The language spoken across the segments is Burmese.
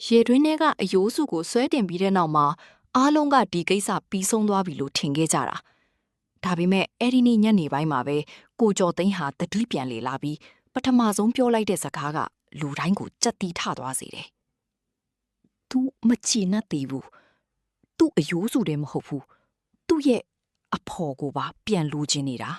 ရေတွင်းထဲကအယိုးစုကိုဆွဲတင်ပြီးတဲ့နောက်မှာအားလုံးကဒီကိစ္စပြီးဆုံးသွားပြီလို့ထင်ခဲ့ကြတာဒါပေမဲ့အဲ့ဒီနေ့ညနေပိုင်းမှာပဲကိုကျော်သိန်းဟာတတိပြန်လေလာပြီးပထမဆုံးပြောလိုက်တဲ့စကားကလူတိုင်းကိုကြက်တီးထသွားစေတယ်။ "तू မချင်နဲ့သေးဘူး။ तू အယိုးစုတည်းမဟုတ်ဘူး။ तू ရဲ့အဖော်ကိုပါပြန်လူချင်နေတာ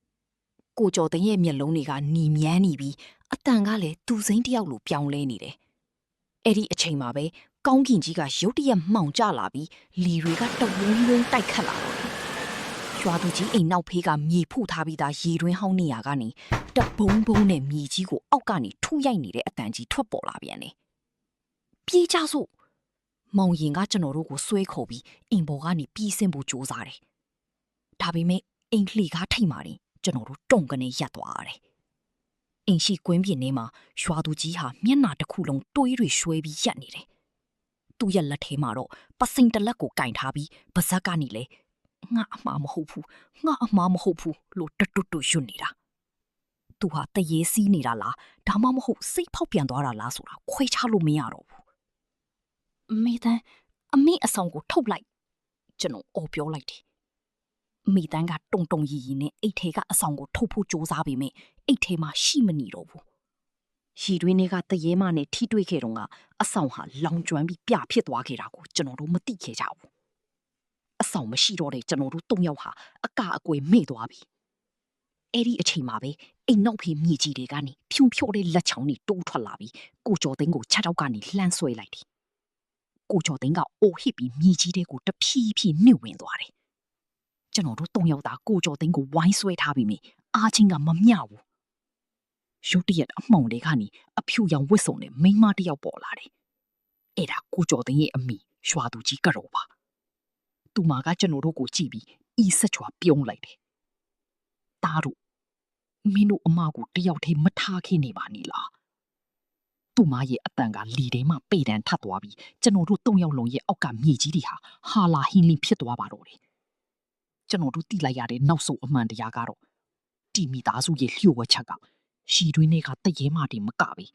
။ကိုကျော်သိန်းရဲ့မျက်လုံးတွေကหนีမြန်းနေပြီးအတန်ကလည်းသူစိမ့်တယောက်လိုပြောင်းလဲနေတယ်။အဲ့ဒီအချိန်မှာပဲကောင်းကင်ကြီးကရုတ်တရက်မှောင်ကျလာပြီးလီတွေကတဝုန်းဝုန်းတိုက်ခတ်လာတော့တယ်။ရွာသူကြီးအိမ်နောက်ဖေးကမြေဖုတ်ထားပြီးသားရေတွင်းဟောင်းနေရကနေတဘုံဘုံနဲ့မြေကြီးကိုအောက်ကနေထူရိုက်နေတဲ့အတန်ကြီးထွက်ပေါ်လာပြန်တယ်။ပြေးကြစို့မောင်ရင်ကကျွန်တော်တို့ကိုဆွဲခေါ်ပြီးအိမ်ပေါ်ကနေပြေးဆင်းဖို့ကြိုးစားတယ်။ဒါပေမဲ့အိမ်လှေကားထိတ်မာရင်ကျွန်တော်တို့တုံကနေရပ်သွားရတယ်။အိမ်ရှိကွင်းပြင်ထဲမှာရွာသူကြီးဟာမျက်နှာတစ်ခုလုံးတွေးတွေရွှဲပြီးရက်နေတယ်။သူ့ရဲ့လက်ထဲမှာတော့ပစိန်တလက်ကိုကင်ထားပြီးပါဇက်ကနေလေငါအမှားမဟုတ်ဘူးငါအမှားမဟုတ်ဘူးလို့တွတ်တွတ်တွတ်ရွတ်နေတာ။သူဟာတရေစီးနေတာလားဒါမှမဟုတ်စိတ်ဖောက်ပြန်သွားတာလားဆိုတာခွဲခြားလို့မရတော့ဘူး။အမေတန်းအမေအဆောင်ကိုထုတ်လိုက်ကျွန်တော်အော်ပြောလိုက်တယ်။မိတန်းကတုံတုံရီရီနဲ့အိတ်ထဲကအဆောင်ကိုထုတ်ဖို့ကြိုးစားပေမဲ့အိတ်ထဲမှာရှိမနေတော့ဘူး။ရီတွင်းတွေကတရေမနဲ့ထိတွေ့ခဲ့တော့ကအဆောင်ဟာလောင်ကျွမ်းပြီးပြဖြစ်သွားခဲ့တာကိုကျွန်တော်တို့မသိခဲ့ကြဘူး။အဆောင်မရှိတော့တဲ့ကျွန်တော်တို့၃ယောက်ဟာအကအကွယ်မေ့သွားပြီ။အဲ့ဒီအချိန်မှာပဲအိမ်နောက်ဖေးမြေကြီးတွေကနေဖြုံဖြောတဲ့လက်ချောင်းတွေတိုးထွက်လာပြီးကိုကျော်သိန်းကိုခြေထောက်ကနေလှမ်းဆွဲလိုက်တယ်။ကိုကျော်သိန်းကအိုဟစ်ပြီးမြေကြီးတွေကိုတဖြည်းဖြည်းနှိမ့်ဝင်သွားတယ်။ကျွန်တော်တို့၃ယောက်သာကိုကျော်သိန်းကိုဝိုင်းဆွဲထားပြီးမြင်အားချင်းကမမျှဘူး။ရုတ်တရက်အမှောင်တွေကနေအဖြူရောင်ဝစ်စုံနဲ့မိန်းမတစ်ယောက်ပေါ်လာတယ်။အဲ့ဒါကိုကျော်သိန်းရဲ့အမိရွာသူကြီးကတော်ပါ။သူမကကျွန်တော်တို့ကိုကြည့်ပြီးဤဆက်ချွာပြုံးလိုက်တယ်။တားတို့မင်းတို့အမကိုတယောက်တည်းမထားခင်းနေပါနဲ့လား။သူမရဲ့အတန်ကလီထဲမှာပေတံထပ်သွားပြီးကျွန်တော်တို့၃ယောက်လုံးရဲ့အောက်ကမြေကြီးတွေဟာလာဟင်းလင်းဖြစ်သွားပါတော့တယ်။ကျွန်တော်တို့တိလိုက်ရတဲ့နောက်ဆုံးအမှန်တရားကတော့တီမီသားစုရဲ့လျှို့ဝှက်ချက်ကရှီတွင်းတွေကတရေမတွေမကပဲ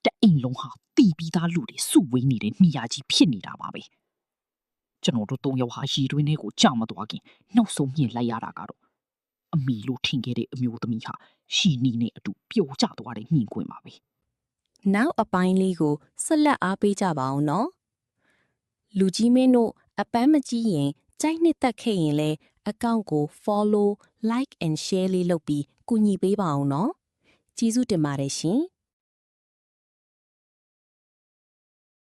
တအိမ်လုံးဟာတီပြီးသားလူတွေစုဝေးနေတဲ့နေရာကြီးဖြစ်နေတာပါပဲ။ကျွန်တော်တို့၃ယောက်ဟာရှီတွင်းတွေကိုကြောက်မသွားခင်နောက်ဆုံးမြင်လိုက်ရတာကတော့အမီလို့ထင်ခဲ့တဲ့အမျိုးသမီးဟာရှီနီနဲ့အတူပျော်ကျသွားတဲ့မြင်ကွင်းပါပဲ။ နောက်အပိုင်းလေးကိုဆက်လက်အားပေးကြပါအောင်နော်လူကြီးမင်းတို့အပန်းမကြီးရင်ကြိုက်နှစ်သက်ခဲ့ရင်လဲအကောင့်ကို follow like and share လေးလုပ်ပြီးကူညီပေးပါအောင်နော်ကျေးဇူးတင်ပါတယ်ရှင်